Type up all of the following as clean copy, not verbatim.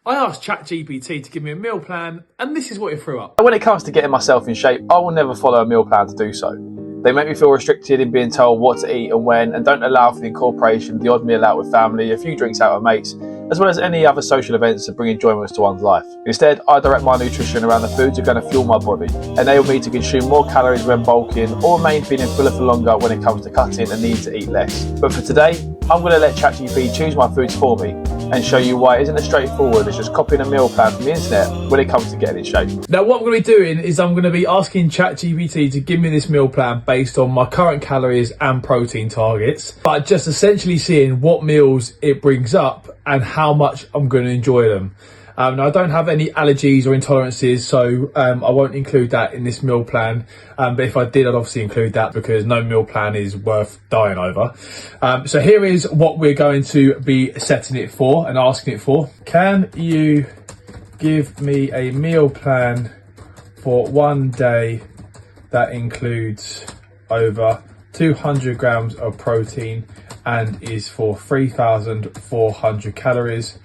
I asked Chat GPT to give me a meal plan, and this is what it threw up. When it comes to getting myself in shape, I will never follow a meal plan to do so. They make me feel restricted in being told what to eat and when, and don't allow for the incorporation of the odd meal out with family, a few drinks out with mates, as well as any other social events that bring enjoyment to one's life. Instead, I direct my nutrition around the foods that are going to fuel my body, enable me to consume more calories when bulking, or remain feeling fuller for longer when it comes to cutting and needing to eat less. But for today, I'm going to let ChatGPT choose my foods for me and show you why it isn't as straightforward as just copying a meal plan from the internet when it comes to getting in shape. Now, what I'm going to be doing is I'm going to be asking ChatGPT to give me this meal plan based on my current calories and protein targets, but just essentially seeing what meals it brings up and how much I'm going to enjoy them. Now, I don't have any allergies or intolerances, so I won't include that in this meal plan. But if I did, I'd obviously include that because no meal plan is worth dying over. So here is what we're going to be setting it for and asking it for. Can you give me a meal plan for one day that includes over 200 grams of protein and is for 3,400 calories?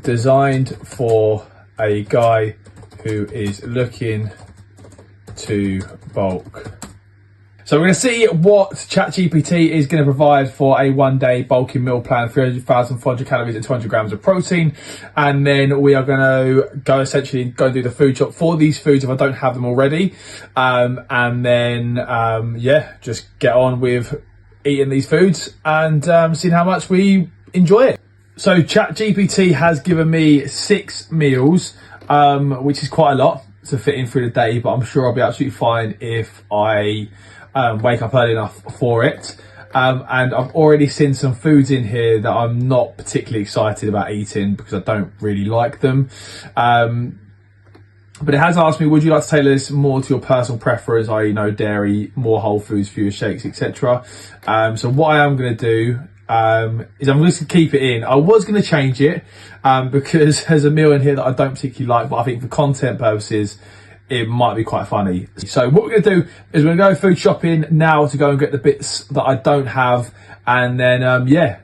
Designed for a guy who is looking to bulk. So we're going to see what ChatGPT is going to provide for a one-day bulking meal plan, 3,400 calories and 200 grams of protein. And then we are going to go do the food shop for these foods if I don't have them already. And then, just get on with eating these foods and seeing how much we enjoy it. So ChatGPT has given me 6 meals, which is quite a lot to fit in through the day, but I'm sure I'll be absolutely fine if I wake up early enough for it. And I've already seen some foods in here that I'm not particularly excited about eating because I don't really like them. But it has asked me, would you like to tailor this more to your personal preference, i.e. no dairy, more whole foods, fewer shakes, etc. So what I am going to do is I'm just going to keep it in. I was going to change it because there's a meal in here that I don't particularly like, but I think for content purposes, it might be quite funny. So what we're going to do is we're going to go food shopping now to go and get the bits that I don't have. And then,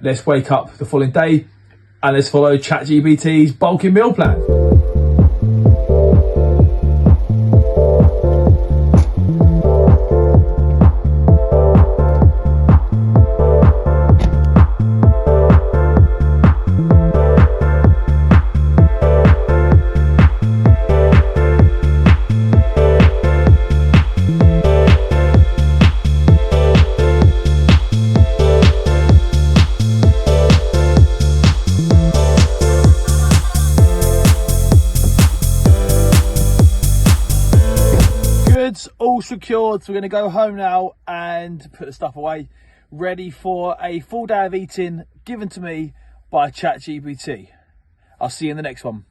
let's wake up the following day and let's follow ChatGPT's bulking meal plan. All secured, so we're going to go home now and put the stuff away, ready for a full day of eating given to me by ChatGPT. I'll see you in the next one.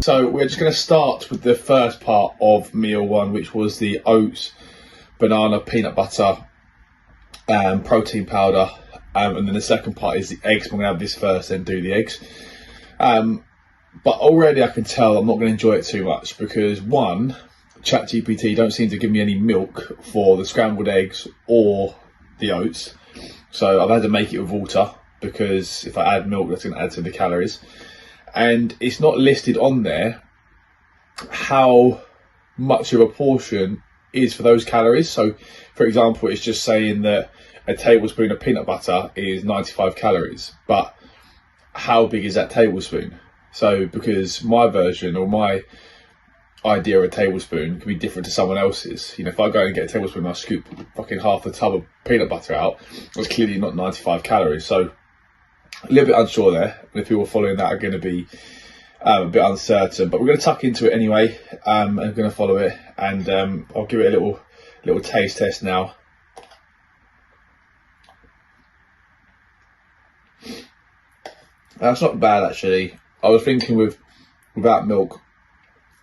So we're just going to start with the first part of meal one, which was the oats, banana, peanut butter, protein powder, and then the second part is the eggs. I'm going to have this first, then do the eggs. But already I can tell I'm not going to enjoy it too much because one, ChatGPT don't seem to give me any milk for the scrambled eggs or the oats. So I've had to make it with water because if I add milk, that's going to add to the calories. And it's not listed on there how much of a portion is for those calories. So, for example, it's just saying that a tablespoon of peanut butter is 95 calories. But how big is that tablespoon? So, because my version or my idea of a tablespoon can be different to someone else's. You know, if I go and get a tablespoon and I scoop fucking half the tub of peanut butter out, it's clearly not 95 calories. So, a little bit unsure there. And if people following that are going to be a bit uncertain, but we're going to tuck into it anyway. I'm going to follow it, and I'll give it a little taste test now. That's not bad actually. I was thinking without milk,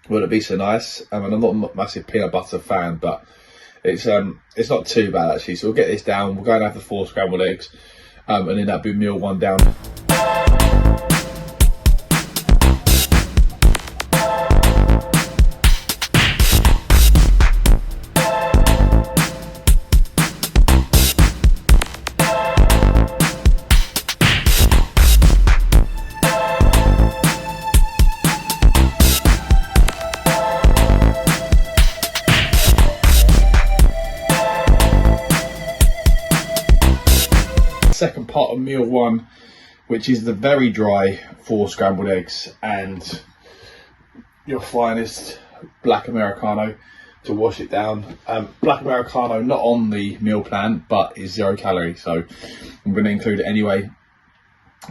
would it be so nice? And I'm not a massive peanut butter fan, but it's not too bad actually. So we'll get this down. We'll go and have the 4 scrambled eggs, and then that'll be meal 1 down. Second part of meal 1, which is the very dry 4 scrambled eggs and your finest black Americano to wash it down. Black Americano not on the meal plan, but is 0 calorie, so I'm going to include it anyway.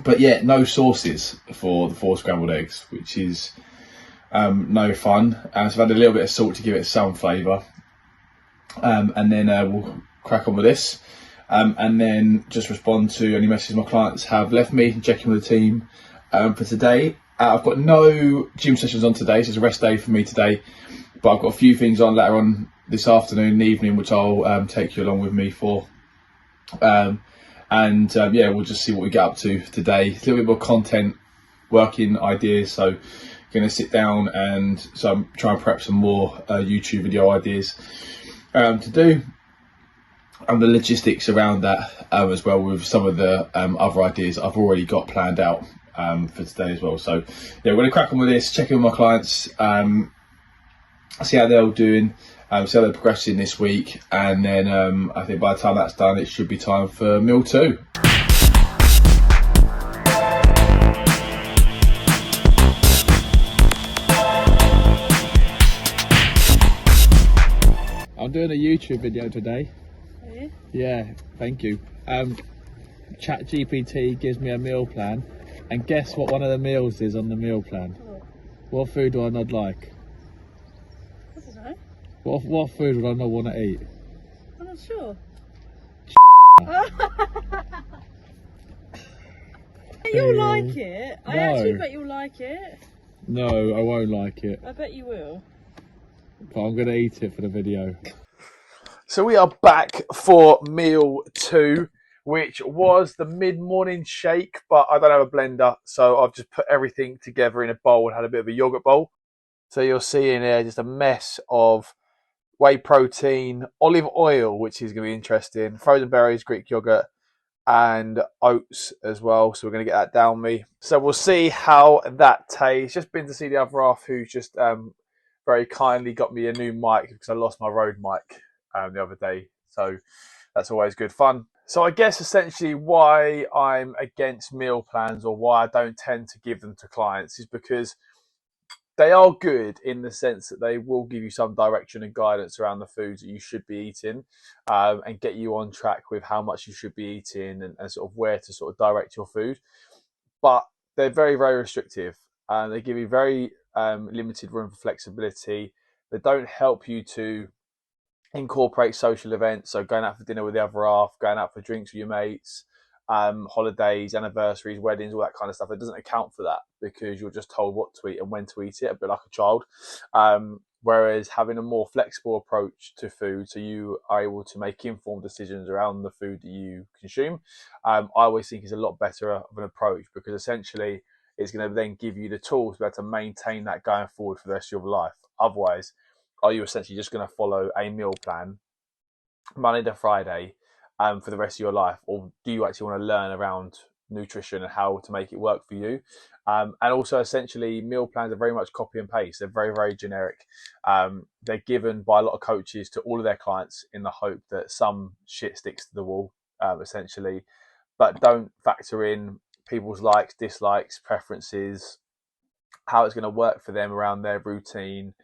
But yeah, no sauces for the 4 scrambled eggs, which is no fun. So I've had a little bit of salt to give it some flavour, and then we'll crack on with this. And then just respond to any messages my clients have left me and check in with the team for today. I've got no gym sessions on today, so it's a rest day for me today. But I've got a few things on later on this afternoon and evening, which I'll take you along with me for. Yeah, we'll just see what we get up to today. A little bit more content, working ideas. So going to sit down and I'm trying to prep some more YouTube video ideas to do. And the logistics around that as well, with some of the other ideas I've already got planned out for today as well. So yeah, we're going to crack on with this, check in with my clients, see how they're all doing, see how they're progressing this week, and then I think by the time that's done, it should be time for meal 2. I'm doing a YouTube video today. Yeah, thank you. Chat GPT gives me a meal plan, and guess what one of the meals is on the meal plan? What food do I not like? I don't know. What food would I not want to eat? I'm not sure. You'll like it. I actually bet you'll like it. No, I won't like it. I bet you will. But I'm going to eat it for the video. So we are back for meal 2, which was the mid-morning shake, but I don't have a blender, so I've just put everything together in a bowl and had a bit of a yogurt bowl. So you'll see in here just a mess of whey protein, olive oil, which is going to be interesting, frozen berries, Greek yogurt, and oats as well. So we're going to get that down me. So we'll see how that tastes. Just been to see the other half, who's just very kindly got me a new mic because I lost my Rode mic the other day. So that's always good fun. So I guess essentially why I'm against meal plans, or why I don't tend to give them to clients, is because they are good in the sense that they will give you some direction and guidance around the foods that you should be eating, and get you on track with how much you should be eating, and sort of where to sort of direct your food. But they're very, very restrictive, and they give you very limited room for flexibility. They don't help you to incorporate social events, so going out for dinner with the other half, going out for drinks with your mates, holidays, anniversaries, weddings, all that kind of stuff. It doesn't account for that because you're just told what to eat and when to eat it, a bit like a child. Whereas having a more flexible approach to food, so you are able to make informed decisions around the food that you consume, I always think is a lot better of an approach, because essentially it's going to then give you the tools to be able to maintain that going forward for the rest of your life. Otherwise, are you essentially just going to follow a meal plan Monday to Friday for the rest of your life, or do you actually want to learn around nutrition and how to make it work for you? And also, essentially, meal plans are very much copy and paste. They're very, very generic. They're given by a lot of coaches to all of their clients in the hope that some shit sticks to the wall, essentially, but don't factor in people's likes, dislikes, preferences, how it's going to work for them around their routine,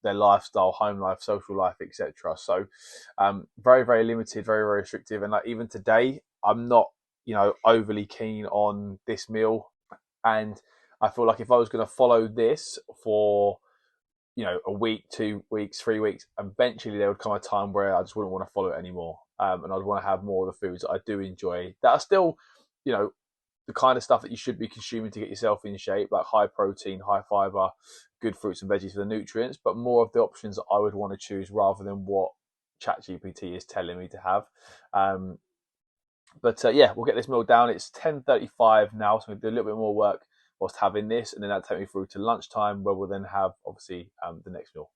their lifestyle, home life, social life, etc. So very, very limited, very, very restrictive. And like even today, I'm not, overly keen on this meal. And I feel like if I was going to follow this for, a week, 2 weeks, 3 weeks, eventually there would come a time where I just wouldn't want to follow it anymore. And I'd want to have more of the foods that I do enjoy that are still, the kind of stuff that you should be consuming to get yourself in shape, like high protein, high fiber, good fruits and veggies for the nutrients, but more of the options that I would want to choose rather than what Chat GPT is telling me to have. Yeah, we'll get this meal down. It's 10:35 now, so we'll do a little bit more work whilst having this, and then that'll take me through to lunchtime, where we'll then have, obviously, the next meal.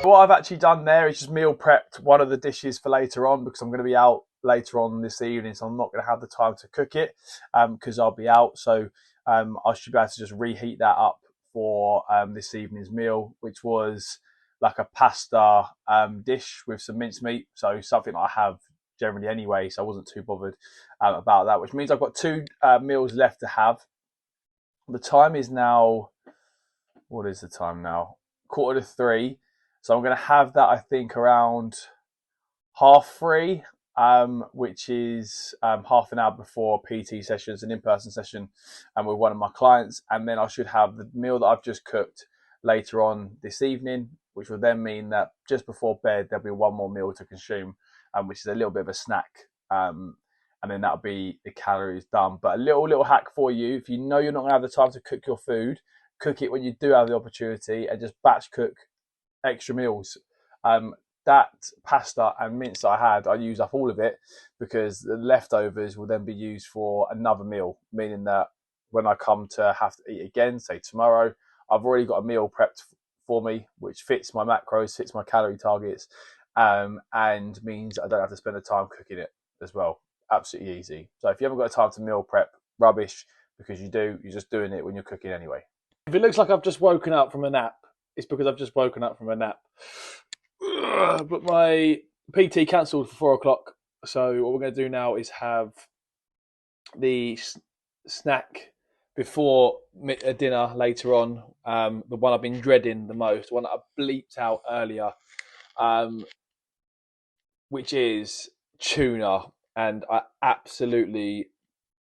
What I've actually done there is just meal prepped one of the dishes for later on, because I'm going to be out later on this evening, so I'm not going to have the time to cook it because I'll be out. So I should be able to just reheat that up for this evening's meal, which was like a pasta dish with some mincemeat. So something I have generally anyway, so I wasn't too bothered about that, which means I've got 2 meals left to have. The time is now, what is the time now? 2:45. So I'm going to have that, I think, around 3:30, which is half an hour before PT sessions, an in-person session, and with one of my clients. And then I should have the meal that I've just cooked later on this evening, which will then mean that just before bed, there'll be one more meal to consume, which is a little bit of a snack. And then that'll be the calories done. But a little hack for you: if you know you're not going to have the time to cook your food, cook it when you do have the opportunity, and just batch cook extra meals. That pasta and mince I had, I used up all of it, because the leftovers will then be used for another meal, meaning that when I come to have to eat again, say tomorrow, I've already got a meal prepped for me, which fits my macros, fits my calorie targets, and means I don't have to spend the time cooking it as well. Absolutely easy. So if you haven't got time to meal prep, rubbish, because you do, you're just doing it when you're cooking anyway. If it looks like I've just woken up from a nap, it's because I've just woken up from a nap. But my PT cancelled for 4 o'clock. So what we're going to do now is have the snack before dinner later on. The one I've been dreading the most, the one that I bleeped out earlier, which is tuna. And I absolutely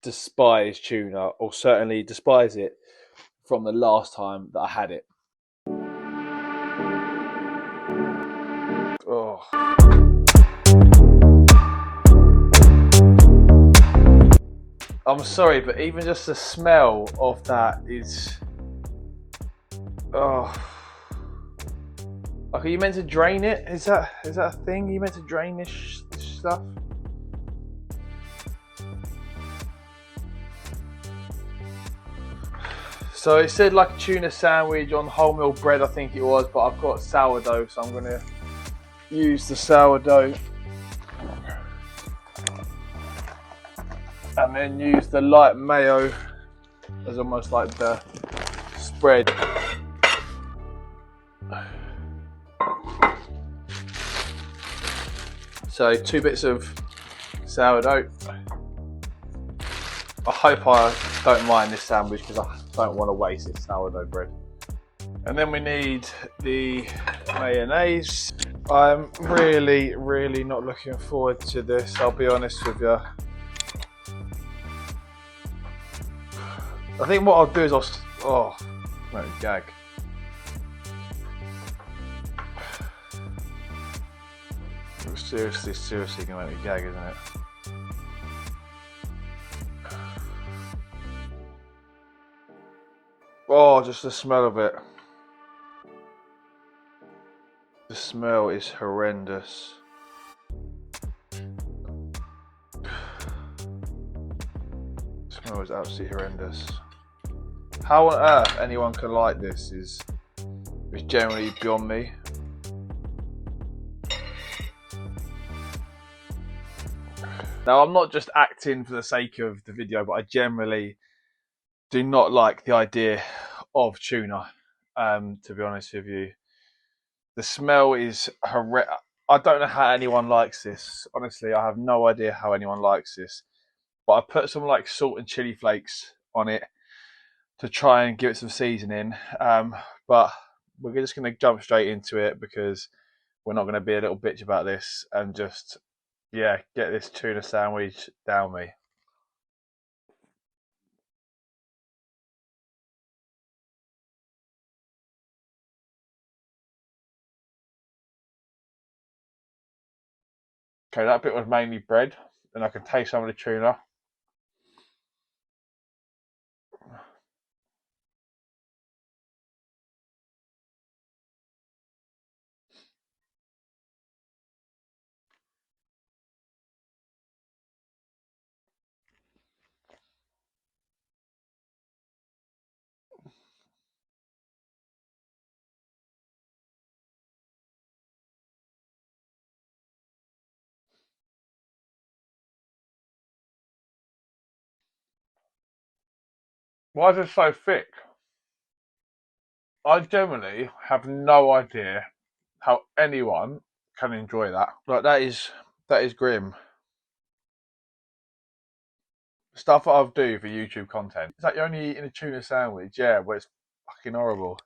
despise tuna, or certainly despise it from the last time that I had it. Oh. I'm sorry, but even just the smell of that is... Oh. Like, are you meant to drain it? Is that a thing? Are you meant to drain this stuff? So it said like a tuna sandwich on wholemeal bread, I think it was, but I've got sourdough, so I'm going to use the sourdough and then use the light mayo as almost like the spread. So 2 bits of sourdough. I hope I don't mind this sandwich, because I don't want to waste this sourdough bread. And then we need the mayonnaise. I'm really not looking forward to this, I'll be honest with you. I think what I'll do is I'll gag. It's seriously gonna make me gag, isn't it? Oh, just the smell of it. The smell is horrendous. The smell is absolutely horrendous. How on earth anyone can like this is generally beyond me. Now, I'm not just acting for the sake of the video, but I generally do not like the idea of tuna, to be honest with you. The smell is horrendous. I don't know how anyone likes this. Honestly, I have no idea how anyone likes this. But I put some like salt and chili flakes on it to try and give it some seasoning. But we're just going to jump straight into it because we're not going to be a little bitch about this and just, yeah, get this tuna sandwich down me. Okay, that bit was mainly bread, and I can taste some of the tuna. Why is it so thick? I generally have no idea how anyone can enjoy that. Like that is grim. Stuff that I'll do for YouTube content. Is that you're only eating a tuna sandwich? Yeah, but it's fucking horrible.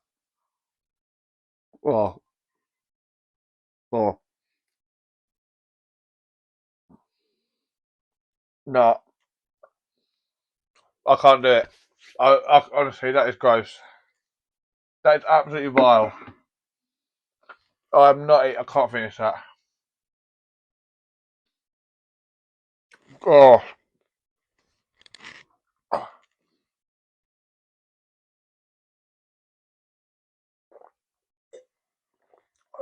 Oh, oh. No, I can't do it. I honestly, that is gross. That is absolutely vile. I'm not. I can't finish that. Oh,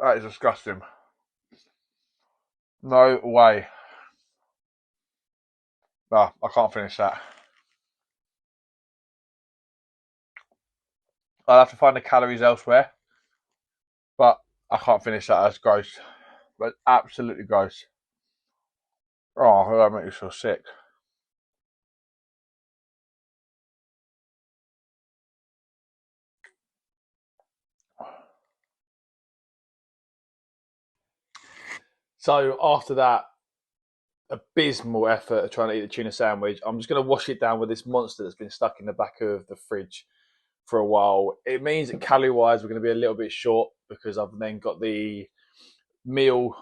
that is disgusting. No way. No, I can't finish that. I'll have to find the calories elsewhere, but I can't finish that. That's gross. But absolutely gross. Oh, that makes me feel sick. So after that abysmal effort of trying to eat a tuna sandwich, I'm just going to wash it down with this monster that's been stuck in the back of the fridge for a while. It means that calorie wise, we're going to be a little bit short because I've then got the meal,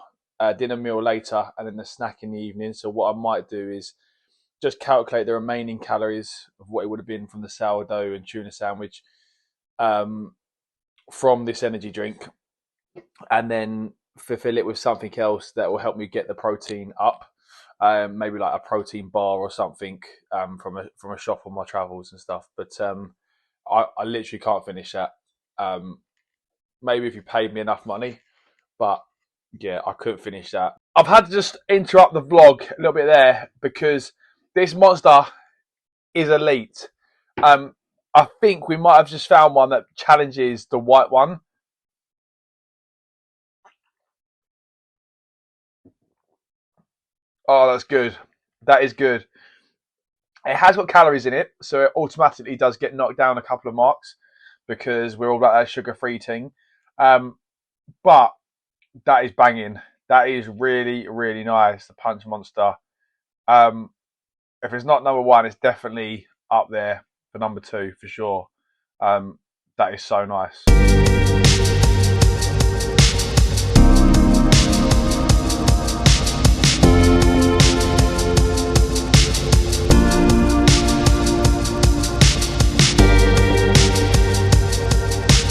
dinner meal later, and then the snack in the evening. So what I might do is just calculate the remaining calories of what it would have been from the sourdough and tuna sandwich from this energy drink, and then fulfill it with something else that will help me get the protein up. Maybe like a protein bar or something from a shop on my travels and stuff. But I literally can't finish that. Maybe if you paid me enough money, but yeah, I couldn't finish that. I've had to just interrupt the vlog a little bit there because this monster is elite. I think we might have just found one that challenges the white one. Oh, that's good. That is good. It has got calories in it, so it automatically does get knocked down a couple of marks because we're all about that sugar-free thing. But that is banging. That is really, really nice. The Punch Monster. If it's not number one, it's definitely up there for number two for sure. That is so nice.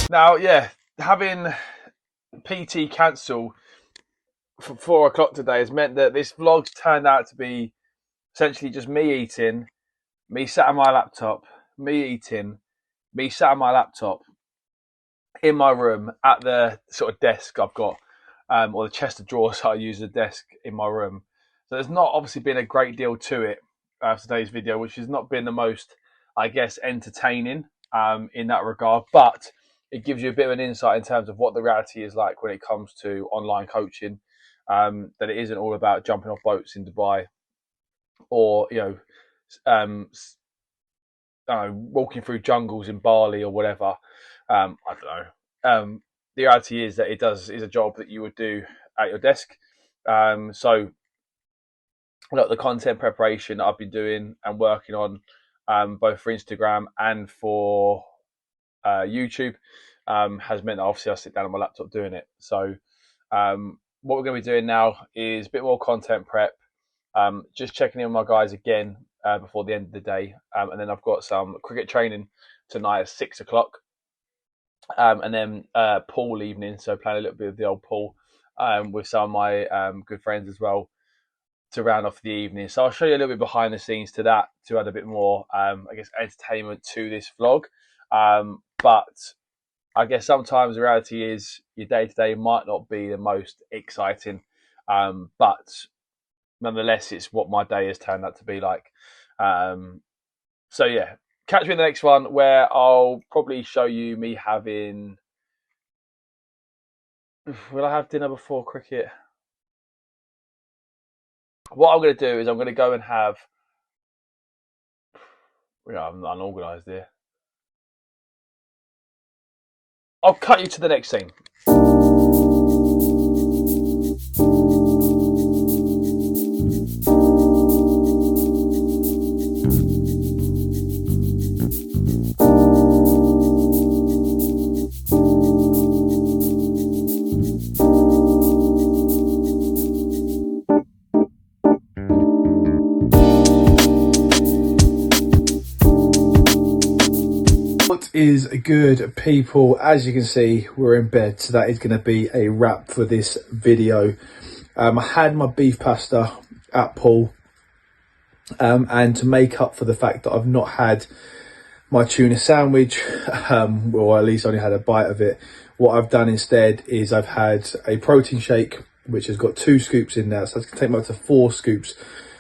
Now, yeah, having PT cancel for 4 o'clock today has meant that this vlog's turned out to be essentially just me eating, me sat on my laptop, me eating, me sat on my laptop in my room at the sort of desk I've got, or the chest of drawers I use as a desk in my room. So there's not obviously been a great deal to it for today's video, which has not been the most, I guess, entertaining in that regard, but it gives you a bit of an insight in terms of what the reality is like when it comes to online coaching, that it isn't all about jumping off boats in Dubai or, walking through jungles in Bali or whatever. I don't know. The reality is that is a job that you would do at your desk. So look, the content preparation I've been doing and working on, both for Instagram and for YouTube, has meant that obviously I sit down on my laptop doing it. So what we're going to be doing now is a bit more content prep, just checking in with my guys again before the end of the day, and then I've got some cricket training tonight at 6 o'clock, and then pool evening, so playing a little bit of the old pool with some of my good friends as well to round off the evening. So I'll show you a little bit behind the scenes to that to add a bit more, I guess, entertainment to this vlog. But I guess sometimes the reality is your day-to-day might not be the most exciting, but nonetheless, it's what my day has turned out to be like. So yeah, catch me in the next one where I'll probably show you me having... Will I have dinner before cricket? What I'm going to do is I'm going to go and have... I'm unorganised here. I'll cut you to the next scene. What is good, people? As you can see, we're in bed, so that is going to be a wrap for this video. I had my beef pasta at pool, and to make up for the fact that I've not had my tuna sandwich, or at least only had a bite of it, what I've done instead is I've had a protein shake which has got 2 scoops in there, so it's going to take me up to 4 scoops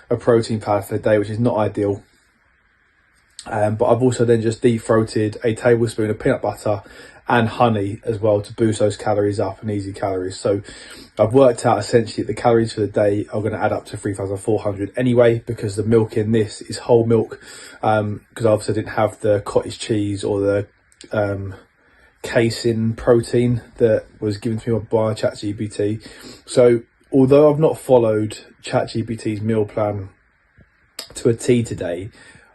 of protein powder for the day, which is not ideal. But I've also then just deep throated a tablespoon of peanut butter and honey as well to boost those calories up and easy calories. So I've worked out essentially the calories for the day are going to add up to 3,400 anyway, because the milk in this is whole milk, because obviously I didn't have the cottage cheese or the casein protein that was given to me by Chat GPT. So although I've not followed Chat GPT's meal plan to a T today,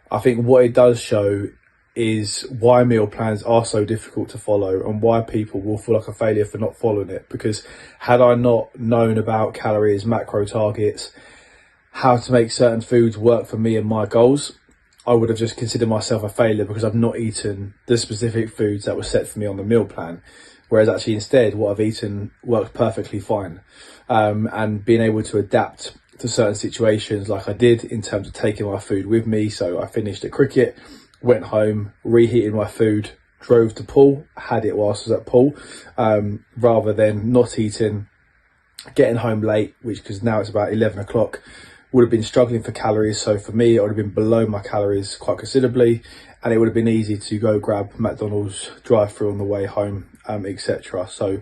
I think what it does show is why meal plans are so difficult to follow and why people will feel like a failure for not following it. Because had I not known about calories, macro targets, how to make certain foods work for me and my goals, I would have just considered myself a failure because I've not eaten the specific foods that were set for me on the meal plan. Whereas actually instead what I've eaten works perfectly fine, and being able to adapt to certain situations like I did in terms of taking my food with me. So I finished at cricket, went home, reheated my food, drove to pool, had it whilst I was at pool, rather than not eating, getting home late, which, because now it's about 11 o'clock, would have been struggling for calories. So for me, I would have been below my calories quite considerably, and it would have been easy to go grab McDonald's drive-through on the way home, etc. So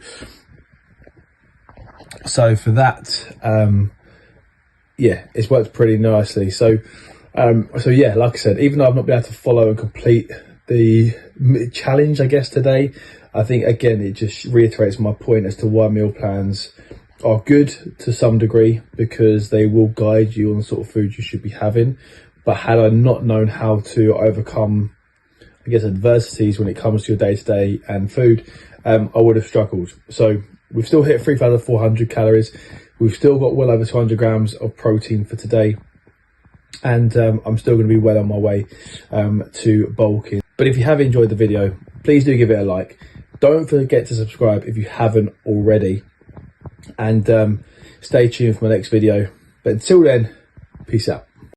for that, yeah, it's worked pretty nicely. So yeah, like I said, even though I've not been able to follow and complete the challenge, I guess, today, I think, again, it just reiterates my point as to why meal plans are good to some degree, because they will guide you on the sort of food you should be having. But had I not known how to overcome, I guess, adversities when it comes to your day-to-day and food, I would have struggled. So we've still hit 3,400 calories. We've still got well over 200 grams of protein for today. And I'm still going to be well on my way to bulking. But if you have enjoyed the video, please do give it a like. Don't forget to subscribe if you haven't already. And stay tuned for my next video. But until then, peace out.